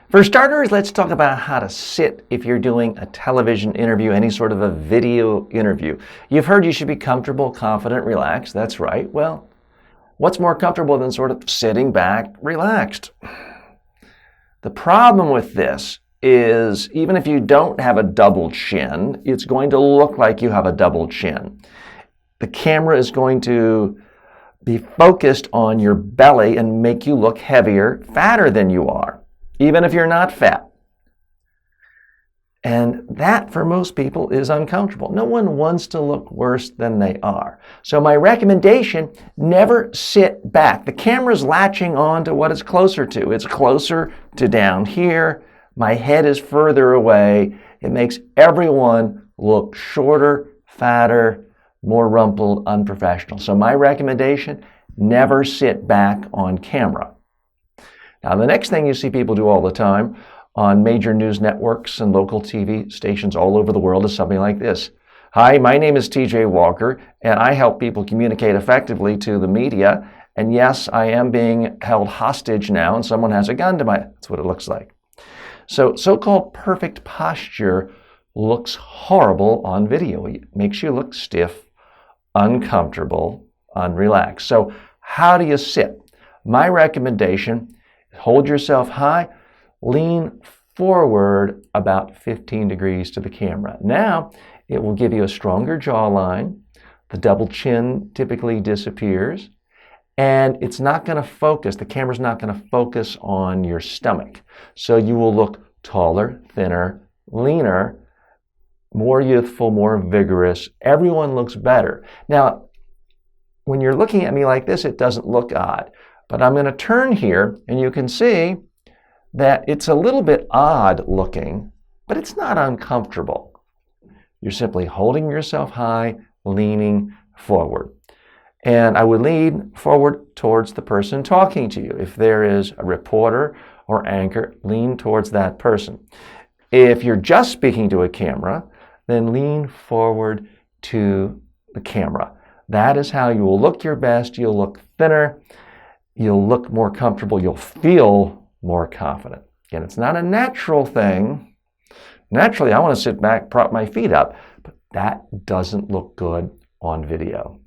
For starters, let's talk about how to sit if you're doing a television interview, any sort of a video interview. You've heard you should be comfortable, confident, relaxed. That's right. Well, what's more comfortable than sort of sitting back, relaxed? The problem with this is even if you don't have a double chin, it's going to look like you have a double chin. The camera is going to be focused on your belly and make you look heavier, fatter than you are, even if you're not fat. And that, for most people, is uncomfortable. No one wants to look worse than they are. So my recommendation, never sit back. The camera's latching on to what it's closer to. It's closer to down here. My head is further away. It makes everyone look shorter, fatter, more rumpled, unprofessional. So my recommendation, never sit back on camera. Now, the next thing you see people do all the time on major news networks and local TV stations all over the world is something like this. Hi, my name is TJ Walker, and I help people communicate effectively to the media. And yes, I am being held hostage now, and someone has a gun to my... That's what it looks like. So-called perfect posture looks horrible on video. It makes you look stiff, uncomfortable, unrelaxed. So how do you sit? My recommendation, hold yourself high, lean forward about 15 degrees to the camera. Now, it will give you a stronger jawline. The double chin typically disappears. And it's not going to focus, the camera's not going to focus on your stomach. So you will look taller, thinner, leaner, more youthful, more vigorous. Everyone looks better. Now, when you're looking at me like this, it doesn't look odd. But I'm going to turn here, and you can see that it's a little bit odd looking, but it's not uncomfortable. You're simply holding yourself high, leaning forward. And I would lean forward towards the person talking to you. If there is a reporter or anchor, lean towards that person. If you're just speaking to a camera, then lean forward to the camera. That is how you will look your best. You'll look thinner. You'll look more comfortable. You'll feel more confident. Again, it's not a natural thing. Naturally, I want to sit back, prop my feet up, but that doesn't look good on video.